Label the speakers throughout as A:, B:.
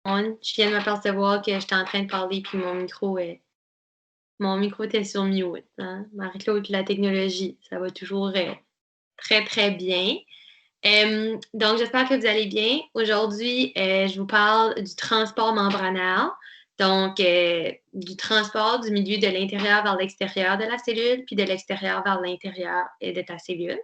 A: Je viens de m'apercevoir que j'étais en train de parler puis mon micro était sur mute, hein. Marie-Claude, la technologie, ça va toujours, très, très bien. Donc j'espère que vous allez bien. Aujourd'hui, je vous parle du transport membranaire, donc du transport du milieu de l'intérieur vers l'extérieur de la cellule, puis de l'extérieur vers l'intérieur, de ta cellule.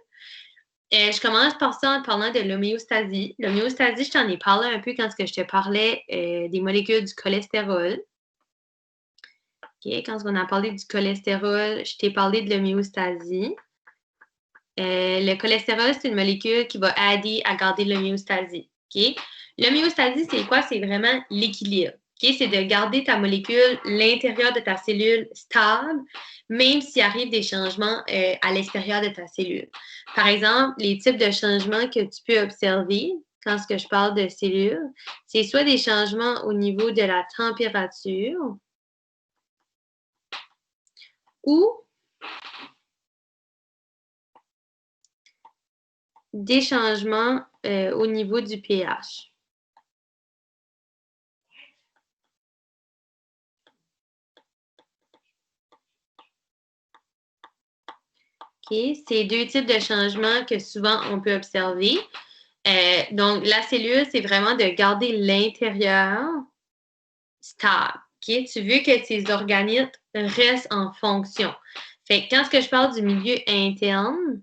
A: Je commence par ça en parlant de l'homéostasie. L'homéostasie, je t'en ai parlé un peu quand ce que je te parlais, des molécules du cholestérol. OK, quand on a parlé du cholestérol, je t'ai parlé de l'homéostasie. Le cholestérol, c'est une molécule qui va aider à garder l'homéostasie. OK? L'homéostasie, c'est quoi? C'est vraiment l'équilibre. OK? C'est de garder ta molécule, l'intérieur de ta cellule stable, même s'il arrive des changements à l'extérieur de ta cellule. Par exemple, les types de changements que tu peux observer quand ce que je parle de cellules, c'est soit des changements au niveau de la température ou des changements au niveau du pH. OK? C'est deux types de changements que souvent on peut observer. Donc, la cellule, c'est vraiment de garder l'intérieur stable. OK? Tu veux que tes organismes restent en fonction. Fait que quand ce que je parle du milieu interne,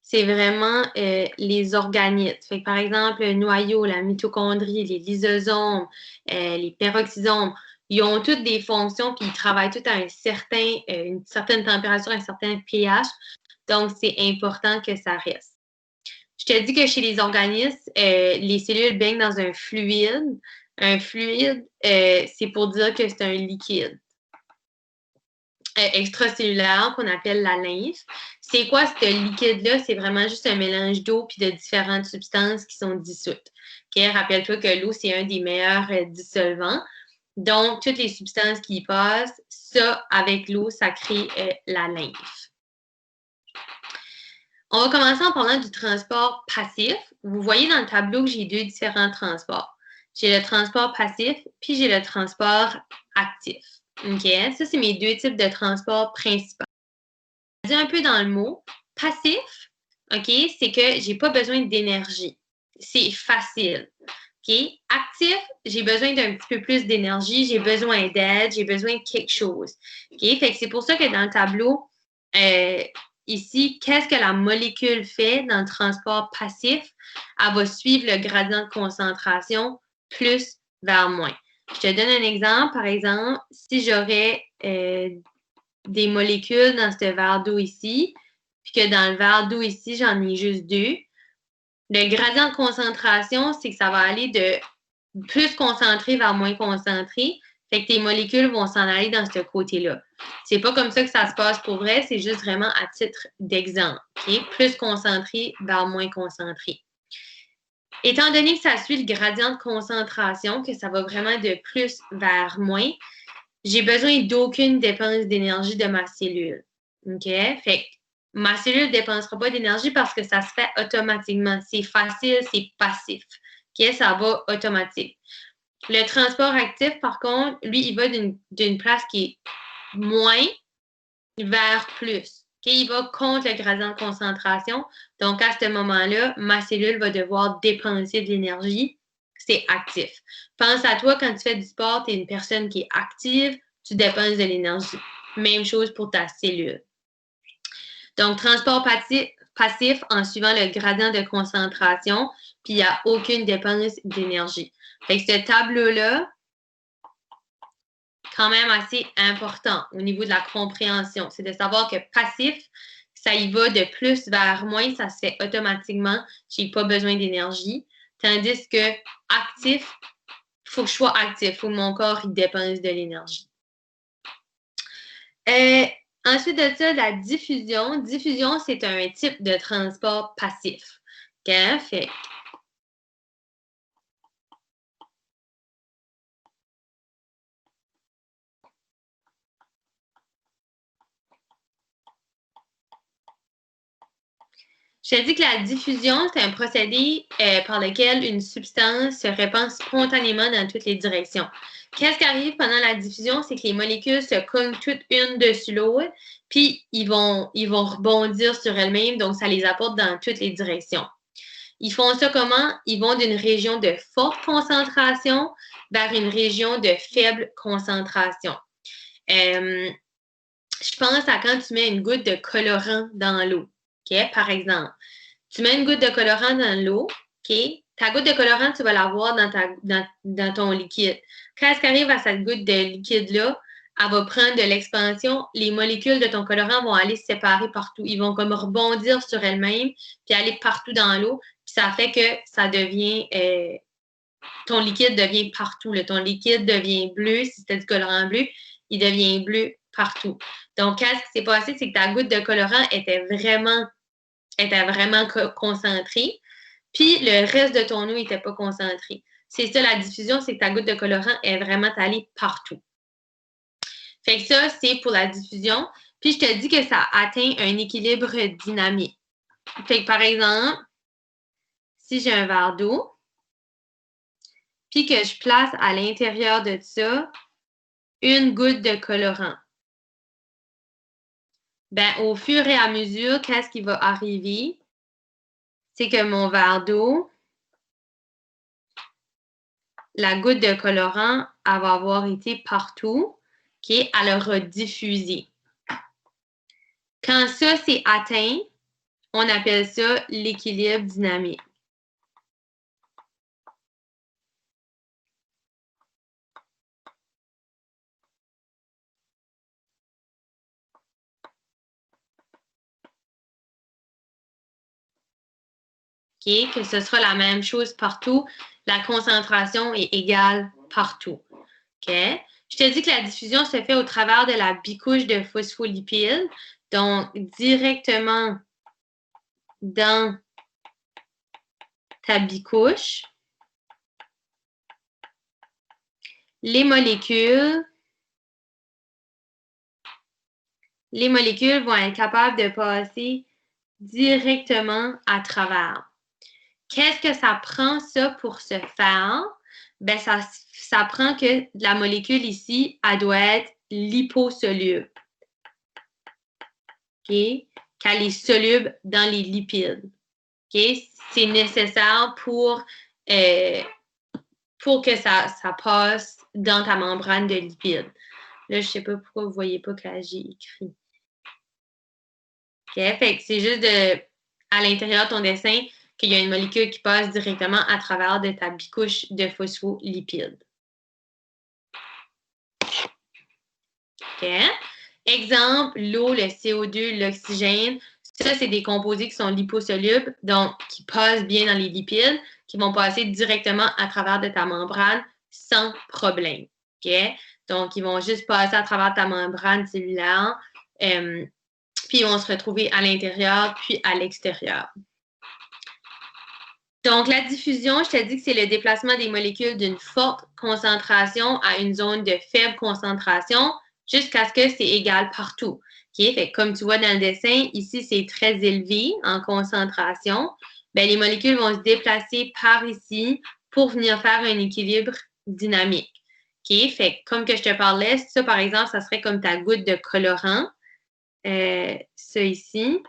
A: c'est vraiment les organismes. Fait que, par exemple, le noyau, la mitochondrie, les lysosomes, les peroxysomes, ils ont toutes des fonctions puis ils travaillent tous à une certaine température, un certain pH. Donc, c'est important que ça reste. Je te dis que chez les organismes, les cellules baignent dans un fluide. Un fluide, c'est pour dire que c'est un liquide extracellulaire qu'on appelle la lymphe. C'est quoi ce liquide-là? C'est vraiment juste un mélange d'eau puis de différentes substances qui sont dissoutes. Okay? Rappelle-toi que l'eau, c'est un des meilleurs dissolvants. Donc, toutes les substances qui y passent, ça, avec l'eau, ça crée la lymphe. On va commencer en parlant du transport passif. Vous voyez dans le tableau que j'ai deux différents transports. J'ai le transport passif, puis j'ai le transport actif. OK? Ça, c'est mes deux types de transport principaux. Je dis un peu dans le mot. Passif, OK, c'est que j'ai pas besoin d'énergie. C'est facile. OK? Actif, j'ai besoin d'un petit peu plus d'énergie, j'ai besoin d'aide, j'ai besoin de quelque chose. OK? Fait que c'est pour ça que dans le tableau, ici, qu'est-ce que la molécule fait dans le transport passif? Elle va suivre le gradient de concentration plus vers moins. Je te donne un exemple. Par exemple, si j'aurais des molécules dans ce verre d'eau ici, puis que dans le verre d'eau ici, j'en ai juste deux, le gradient de concentration, c'est que ça va aller de plus concentré vers moins concentré. Fait que tes molécules vont s'en aller dans ce côté-là. C'est pas comme ça que ça se passe pour vrai, c'est juste vraiment à titre d'exemple. Okay? Plus concentré vers moins concentré. Étant donné que ça suit le gradient de concentration, que ça va vraiment de plus vers moins, j'ai besoin d'aucune dépense d'énergie de ma cellule. OK? Fait que ma cellule ne dépensera pas d'énergie parce que ça se fait automatiquement. C'est facile, c'est passif. OK? Ça va automatique. Le transport actif, par contre, lui, il va d'une place qui est moins vers plus. OK? Il va contre le gradient de concentration. Donc, à ce moment-là, ma cellule va devoir dépenser de l'énergie. C'est actif. Pense à toi quand tu fais du sport, tu es une personne qui est active, tu dépenses de l'énergie. Même chose pour ta cellule. Donc, transport passif en suivant le gradient de concentration, puis il n'y a aucune dépense d'énergie. Fait que ce tableau-là, quand même assez important au niveau de la compréhension. C'est de savoir que passif, ça y va de plus vers moins, ça se fait automatiquement. Je n'ai pas besoin d'énergie. Tandis que actif, il faut que je sois actif. Il faut que mon corps il dépense de l'énergie. Ensuite de ça, la diffusion. Diffusion, c'est un type de transport passif. Okay? Fait Je te dis que la diffusion, c'est un procédé par lequel une substance se répand spontanément dans toutes les directions. Qu'est-ce qui arrive pendant la diffusion? C'est que les molécules se cognent toutes une dessus l'autre, puis ils vont rebondir sur elles-mêmes, donc ça les apporte dans toutes les directions. Ils font ça comment? Ils vont d'une région de forte concentration vers une région de faible concentration. Je pense à quand tu mets une goutte de colorant dans l'eau. Okay? Par exemple, tu mets une goutte de colorant dans l'eau. Okay? Ta goutte de colorant, tu vas l'avoir dans ton liquide. Quand est-ce qu'arrive à cette goutte de liquide-là, elle va prendre de l'expansion. Les molécules de ton colorant vont aller se séparer partout. Ils vont comme rebondir sur elles-mêmes puis aller partout dans l'eau. Puis ça fait que ça devient... ton liquide devient partout. Là. Ton liquide devient bleu. Si c'était du colorant bleu, il devient bleu partout. Donc, qu'est-ce qui s'est passé? C'est que ta goutte de colorant était vraiment concentrée. Puis, le reste de ton eau n'était pas concentré. C'est ça, la diffusion, c'est que ta goutte de colorant est vraiment allée partout. Fait que ça, c'est pour la diffusion. Puis, je te dis que ça atteint un équilibre dynamique. Fait que, par exemple, si j'ai un verre d'eau, puis que je place à l'intérieur de ça une goutte de colorant, ben, au fur et à mesure, qu'est-ce qui va arriver? C'est que mon verre d'eau, la goutte de colorant, elle va avoir été partout, okay? Elle aura diffusé. Quand ça, c'est atteint, on appelle ça l'équilibre dynamique. Okay? Que ce sera la même chose partout. La concentration est égale partout. Okay? Je te dis que la diffusion se fait au travers de la bicouche de phospholipides, donc directement dans ta bicouche. Les molécules vont être capables de passer directement à travers. Qu'est-ce que ça prend, ça, pour se faire? Ben, ça prend que la molécule ici, elle doit être liposoluble. Okay? Qu'elle est soluble dans les lipides. Okay? C'est nécessaire pour que ça passe dans ta membrane de lipides. Là, je ne sais pas pourquoi vous ne voyez pas que là, j'ai écrit. OK? Fait que c'est juste à l'intérieur de ton dessin qu'il y a une molécule qui passe directement à travers de ta bicouche de phospholipides. OK? Exemple, l'eau, le CO2, l'oxygène. Ça, c'est des composés qui sont liposolubles, donc qui passent bien dans les lipides, qui vont passer directement à travers de ta membrane sans problème. OK? Donc, ils vont juste passer à travers ta membrane cellulaire, puis ils vont se retrouver à l'intérieur puis à l'extérieur. Donc, la diffusion, je te dis que c'est le déplacement des molécules d'une forte concentration à une zone de faible concentration jusqu'à ce que c'est égal partout. Okay? Fait que comme tu vois dans le dessin, ici, c'est très élevé en concentration. Bien, les molécules vont se déplacer par ici pour venir faire un équilibre dynamique. Okay? Fait que, comme que je te parlais, ça, par exemple, ça serait comme ta goutte de colorant. Ça ici.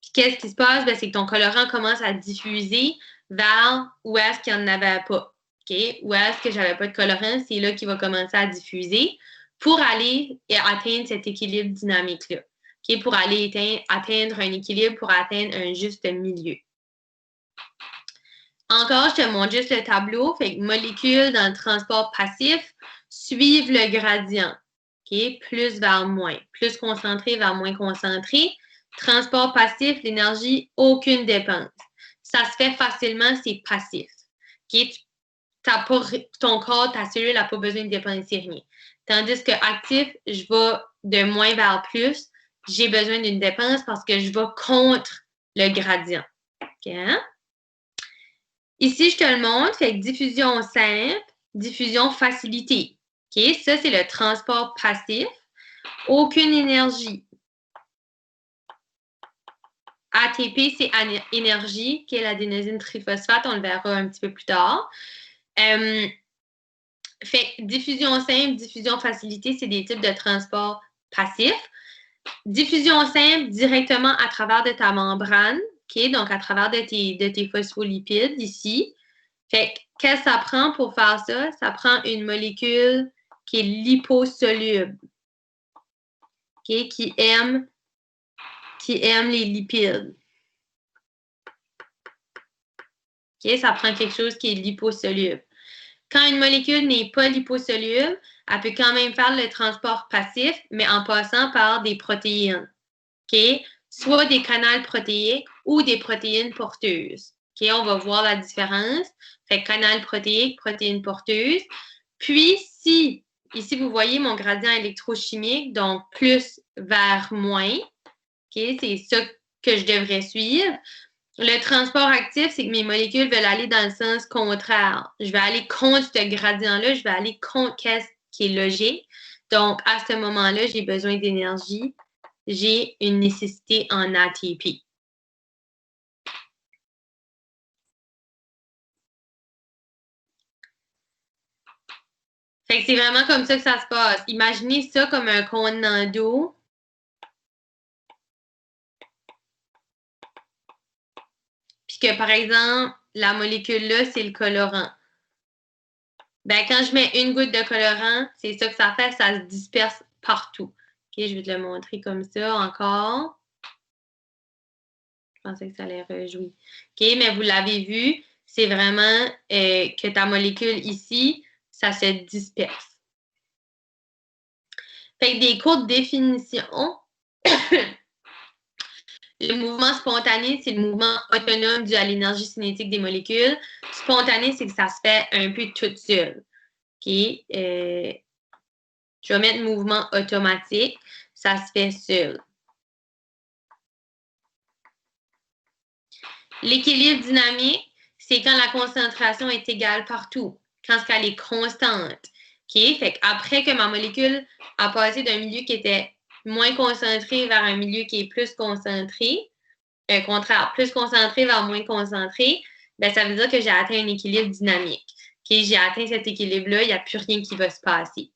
A: Puis qu'est-ce qui se passe? Ben, c'est que ton colorant commence à diffuser vers où est-ce qu'il n'y en avait pas. Okay? Où est-ce que j'avais pas de colorant? C'est là qu'il va commencer à diffuser pour aller atteindre cet équilibre dynamique-là. Okay? Pour aller atteindre un équilibre, pour atteindre un juste milieu. Encore, je te montre juste le tableau. Fait que molécules dans le transport passif suivent le gradient. Okay? Plus vers moins. Plus concentré vers moins concentré. Transport passif, l'énergie, aucune dépense. Ça se fait facilement, c'est passif. Okay? Ton corps, ta cellule n'a pas besoin de dépenser rien. Tandis que actif, je vais de moins vers plus. J'ai besoin d'une dépense parce que je vais contre le gradient. Okay? Ici, je te le montre. Fait que diffusion simple, diffusion facilitée. Okay? Ça, c'est le transport passif. Aucune énergie. ATP, c'est énergie, qui est l'adénosine triphosphate. On le verra un petit peu plus tard. Fait diffusion simple, diffusion facilitée, c'est des types de transport passif. Diffusion simple, directement à travers de ta membrane, OK? Donc, à travers de tes phospholipides ici. Fait qu'est-ce que ça prend pour faire ça? Ça prend une molécule qui est liposoluble, OK? Qui aime les lipides. OK? Ça prend quelque chose qui est liposoluble. Quand une molécule n'est pas liposoluble, elle peut quand même faire le transport passif, mais en passant par des protéines. OK? Soit des canaux protéiques ou des protéines porteuses. OK? On va voir la différence. Fait canal protéique, protéines porteuses. Puis, si, ici, vous voyez mon gradient électrochimique, donc plus vers moins, OK? C'est ça que je devrais suivre. Le transport actif, c'est que mes molécules veulent aller dans le sens contraire. Je vais aller contre ce gradient-là, je vais aller contre ce qui est logique. Donc, à ce moment-là, j'ai besoin d'énergie. J'ai une nécessité en ATP. Fait que c'est vraiment comme ça que ça se passe. Imaginez ça comme un contenant d'eau. Puis que, par exemple, la molécule-là, c'est le colorant. Ben, quand je mets une goutte de colorant, c'est ça que ça fait, ça se disperse partout. OK, je vais te le montrer comme ça encore. Je pensais que ça allait rejouer. OK, mais vous l'avez vu, c'est vraiment que ta molécule ici, ça se disperse. Fait que des courtes définitions. Le mouvement spontané, c'est le mouvement autonome dû à l'énergie cinétique des molécules. Spontané, c'est que ça se fait un peu toute seule. OK? Je vais mettre mouvement automatique. Ça se fait seul. L'équilibre dynamique, c'est quand la concentration est égale partout, quand elle est constante. OK? Fait qu'après que ma molécule a passé d'un milieu qui était moins concentré vers un milieu qui est plus concentré, contraire, plus concentré vers moins concentré, ben, ça veut dire que j'ai atteint un équilibre dynamique. Okay? J'ai atteint cet équilibre-là, il n'y a plus rien qui va se passer.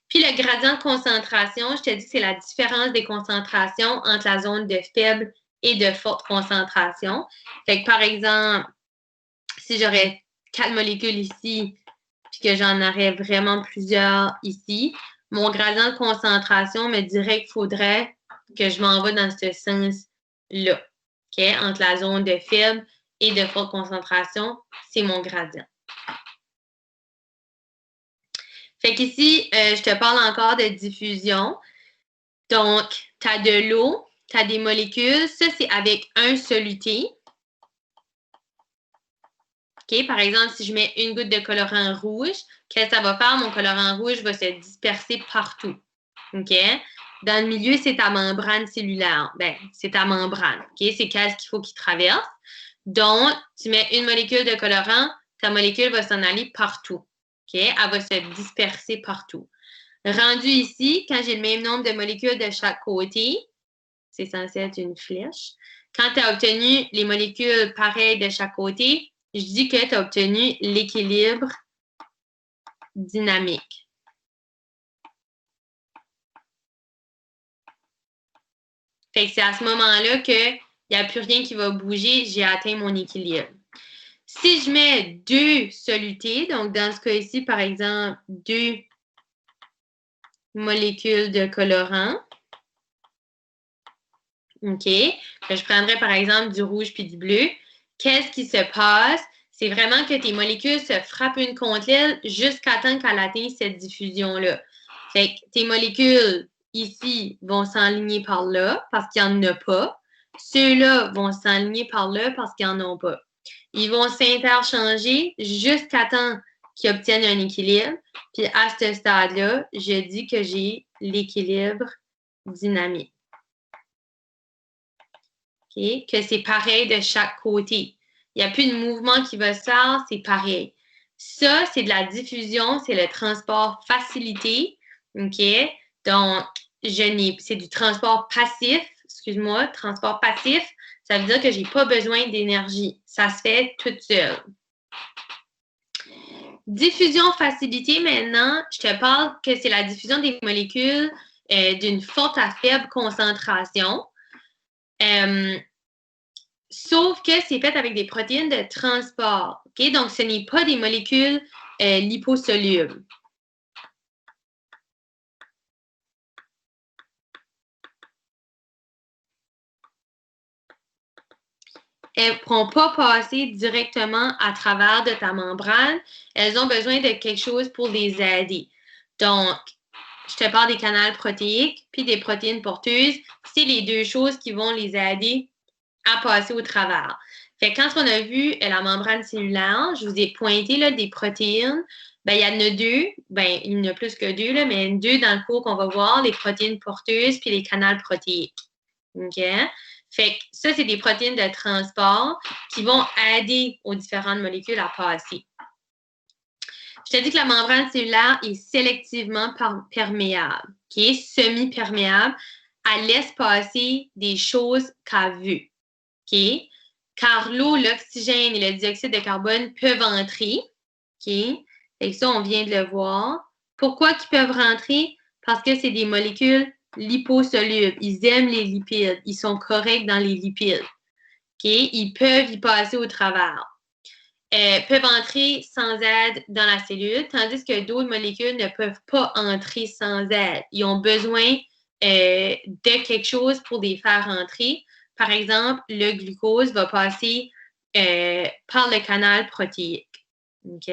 A: Puis le gradient de concentration, je te dis, c'est la différence des concentrations entre la zone de faible et de forte concentration. Fait que par exemple, si j'aurais 4 molécules ici, puis que j'en aurais vraiment plusieurs ici, mon gradient de concentration me dirait qu'il faudrait que je m'en vais dans ce sens-là. Okay? Entre la zone de faible et de forte concentration, c'est mon gradient. Fait qu'ici, je te parle encore de diffusion. Donc, tu as de l'eau, tu as des molécules. Ça, c'est avec un soluté. OK? Par exemple, si je mets une goutte de colorant rouge, qu'est-ce que ça va faire? Mon colorant rouge va se disperser partout. OK? Dans le milieu, c'est ta membrane cellulaire. Ben, c'est ta membrane. OK? C'est qu'est-ce qu'il faut qu'il traverse. Donc, tu mets une molécule de colorant, ta molécule va s'en aller partout. OK? Elle va se disperser partout. Rendu ici, quand j'ai le même nombre de molécules de chaque côté, c'est censé être une flèche. Quand tu as obtenu les molécules pareilles de chaque côté, je dis que tu as obtenu l'équilibre dynamique. Fait que c'est à ce moment-là qu'il n'y a plus rien qui va bouger, j'ai atteint mon équilibre. Si je mets 2 solutés, donc dans ce cas-ci, par exemple, 2 molécules de colorant, OK, que je prendrais par exemple du rouge puis du bleu, qu'est-ce qui se passe? C'est vraiment que tes molécules se frappent une contre l'autre jusqu'à temps qu'elle atteigne cette diffusion-là. Fait que tes molécules ici vont s'enligner par là parce qu'il n'y en a pas. Ceux-là vont s'enligner par là parce qu'ils n'en ont pas. Ils vont s'interchanger jusqu'à temps qu'ils obtiennent un équilibre. Puis à ce stade-là, je dis que j'ai l'équilibre dynamique. Okay? Que c'est pareil de chaque côté. Il n'y a plus de mouvement qui va se faire, c'est pareil. Ça, c'est de la diffusion, c'est le transport facilité. OK? Donc, c'est du transport passif, excuse-moi, transport passif. Ça veut dire que je n'ai pas besoin d'énergie. Ça se fait toute seule. Diffusion facilitée, maintenant, je te parle que c'est la diffusion des molécules d'une forte à faible concentration. Sauf que c'est fait avec des protéines de transport. Okay? Donc, ce n'est pas des molécules liposolubles. Elles ne pourront pas passer directement à travers de ta membrane. Elles ont besoin de quelque chose pour les aider. Donc, je te parle des canaux protéiques puis des protéines porteuses. C'est les deux choses qui vont les aider à passer au travers. Fait que quand on a vu la membrane cellulaire, je vous ai pointé là, des protéines. Ben, il y en a deux. Ben, il y en a plus que deux, là, mais deux dans le cours qu'on va voir, les protéines porteuses puis les canaux protéiques. OK? Fait que ça, c'est des protéines de transport qui vont aider aux différentes molécules à passer. Je te dis que la membrane cellulaire est sélectivement perméable, qui est semi-perméable. Elle laisse passer des choses qu'elle veut. OK? Car l'eau, l'oxygène et le dioxyde de carbone peuvent entrer. OK? Et ça, on vient de le voir. Pourquoi ils peuvent rentrer? Parce que c'est des molécules liposolubles. Ils aiment les lipides. Ils sont corrects dans les lipides. OK? Ils peuvent y passer au travers. Peuvent entrer sans aide dans la cellule, tandis que d'autres molécules ne peuvent pas entrer sans aide. Ils ont besoin de quelque chose pour les faire entrer. Par exemple, le glucose va passer par le canal protéique. OK?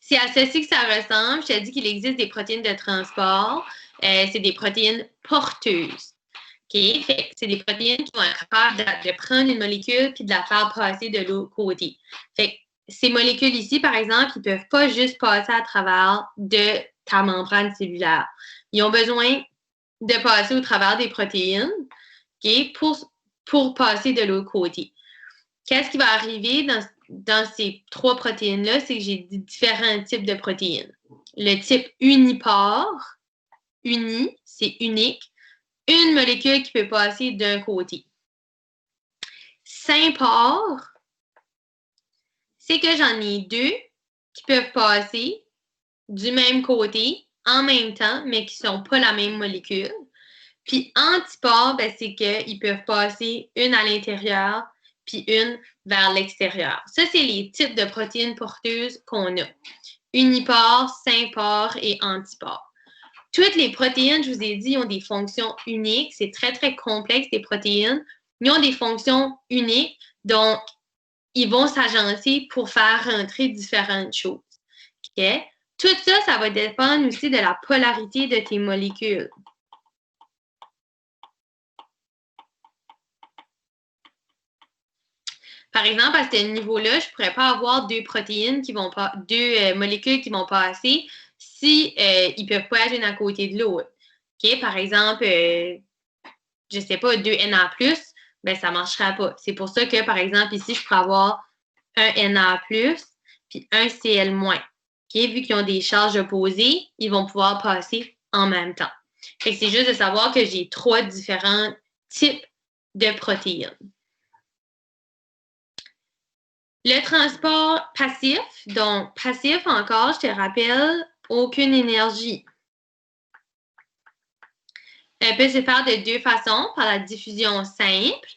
A: C'est à ceci que ça ressemble. Je t'ai dit qu'il existe des protéines de transport. C'est des protéines porteuses. Okay? Fait que c'est des protéines qui vont être capables de prendre une molécule puis de la faire passer de l'autre côté. Fait que ces molécules ici, par exemple, ils ne peuvent pas juste passer à travers de ta membrane cellulaire. Ils ont besoin de passer au travers des protéines, okay, pour passer de l'autre côté. Qu'est-ce qui va arriver dans ces trois protéines-là? C'est que j'ai différents types de protéines. Le type unipare, uni, c'est unique. Une molécule qui peut passer d'un côté. Sympare, c'est que j'en ai deux qui peuvent passer du même côté en même temps, mais qui ne sont pas la même molécule. Puis antipare, ben, c'est qu'ils peuvent passer une à l'intérieur puis une vers l'extérieur. Ça, c'est les types de protéines porteuses qu'on a. Unipare, sympare et antipare. Toutes les protéines, je vous ai dit, ont des fonctions uniques. C'est très, très complexe, les protéines. Ils ont des fonctions uniques. Donc, ils vont s'agencer pour faire rentrer différentes choses. Okay? Tout ça, ça va dépendre aussi de la polarité de tes molécules. Par exemple, à ce niveau-là, je ne pourrais pas avoir deux molécules qui vont passer si ils ne peuvent pas être une à côté de l'autre. Okay? Par exemple, je ne sais pas, 2 Na+, ben, ça ne marcherait pas. C'est pour ça que, par exemple, ici, je pourrais avoir un Na+, puis un Cl-. Okay? Vu qu'ils ont des charges opposées, ils vont pouvoir passer en même temps. Fait que c'est juste de savoir que j'ai 3 différents types de protéines. Le transport passif, donc passif encore, je te rappelle, aucune énergie. Elle peut se faire de deux façons, par la diffusion simple,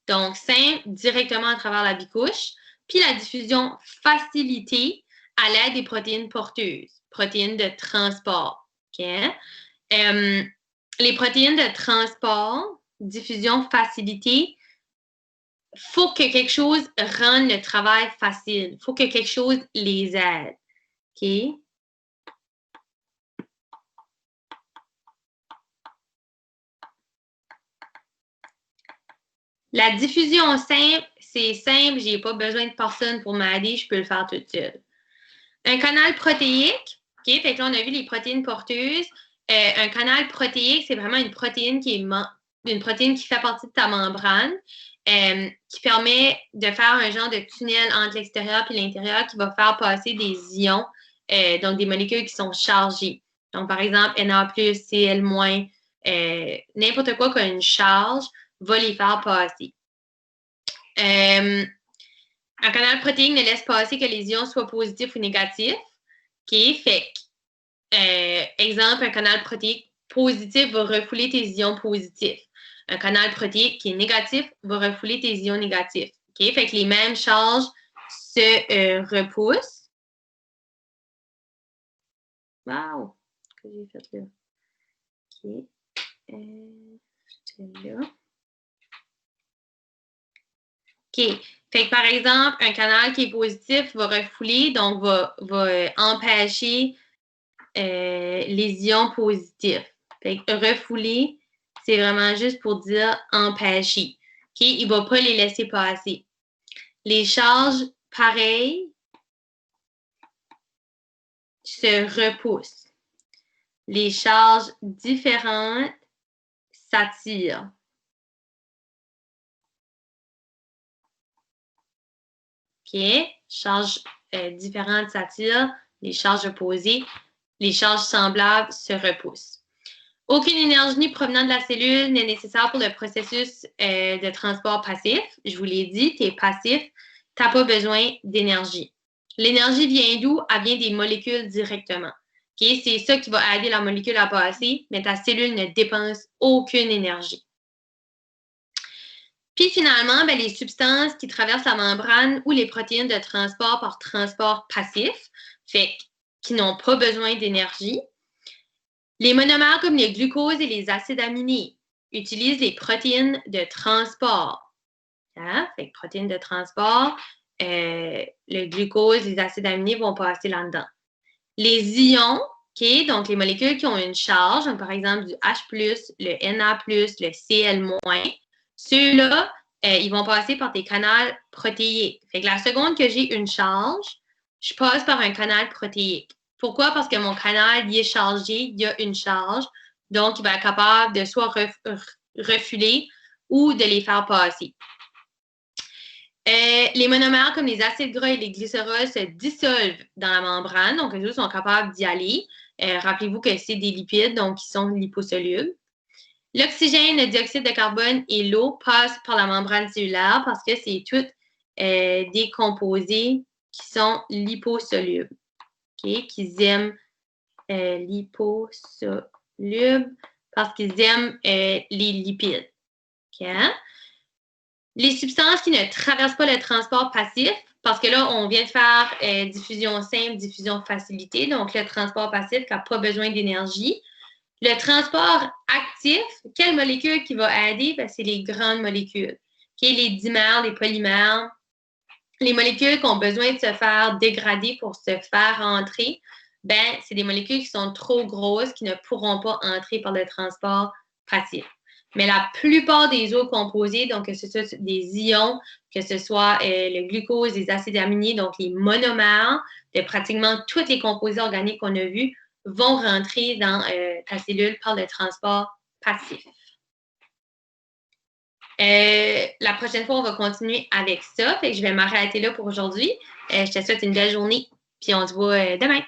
A: donc simple directement à travers la bicouche, puis la diffusion facilitée à l'aide des protéines porteuses, protéines de transport. Okay? Les protéines de transport, diffusion facilitée, il faut que quelque chose rende le travail facile. Il faut que quelque chose les aide. OK? La diffusion simple, c'est simple, je n'ai pas besoin de personne pour m'aider, je peux le faire toute seule. Un canal protéique, OK? Fait que là, on a vu les protéines porteuses. Un canal protéique, c'est vraiment une protéine qui fait partie de ta membrane, qui permet de faire un genre de tunnel entre l'extérieur et l'intérieur qui va faire passer des ions, donc des molécules qui sont chargées. Donc, par exemple, Na+, Cl-, n'importe quoi qui a une charge va les faire passer. Un canal protéique ne laisse passer que les ions soient positifs ou négatifs. OK? Fait exemple, un canal protéique positif va refouler tes ions positifs. Un canal protéique qui est négatif va refouler tes ions négatifs. OK? Fait que les mêmes charges se repoussent. Wow! Que j'ai fait là. OK. J'étais là. OK. Fait que par exemple, un canal qui est positif va refouler, donc va empêcher les ions positifs. Fait que refouler, c'est vraiment juste pour dire empêcher. OK? Il ne va pas les laisser passer. Les charges pareilles se repoussent. Les charges différentes s'attirent. OK? Charges différentes s'attirent. Les charges opposées, les charges semblables se repoussent. Aucune énergie provenant de la cellule n'est nécessaire pour le processus de transport passif. Je vous l'ai dit, tu es passif, tu n'as pas besoin d'énergie. L'énergie vient d'où? Elle vient des molécules directement. Okay? C'est ça qui va aider la molécule à passer, mais ta cellule ne dépense aucune énergie. Puis finalement, ben, les substances qui traversent la membrane ou les protéines de transport par transport passif, fait qui n'ont pas besoin d'énergie. Les monomères comme les glucoses et les acides aminés utilisent les protéines de transport. Hein? Fait que protéines de transport, le glucose, les acides aminés vont passer là-dedans. Les ions, okay, donc les molécules qui ont une charge, donc par exemple du H+, le Na+, le Cl-, ceux-là, ils vont passer par des canaux protéiques. Fait que la seconde que j'ai une charge, je passe par un canal protéique. Pourquoi? Parce que mon canal, il est chargé, il y a une charge, donc il va être capable de soit refouler ou de les faire passer. Les monomères comme les acides gras et les glycérols se dissolvent dans la membrane, donc eux sont capables d'y aller. Rappelez-vous que c'est des lipides, donc ils sont liposolubles. L'oxygène, le dioxyde de carbone et l'eau passent par la membrane cellulaire parce que c'est toutes des composés qui sont liposolubles. Okay? Qu'ils aiment liposolubles parce qu'ils aiment les lipides. Okay? Les substances qui ne traversent pas le transport passif, parce que là, on vient de faire diffusion simple, diffusion facilitée, donc le transport passif qui n'a pas besoin d'énergie. Le transport actif, quelle molécule qui va aider? Ben, c'est les grandes molécules. Okay? Les dimères, les polymères, les molécules qui ont besoin de se faire dégrader pour se faire entrer, ben, c'est des molécules qui sont trop grosses, qui ne pourront pas entrer par le transport passif. Mais la plupart des autres composés, donc que ce soit des ions, que ce soit le glucose, les acides aminés, donc les monomères, de pratiquement tous les composés organiques qu'on a vus, vont rentrer dans ta cellule par le transport passif. La prochaine fois, on va continuer avec ça. Fait que je vais m'arrêter là pour aujourd'hui. Je te souhaite une belle journée, puis on se voit demain.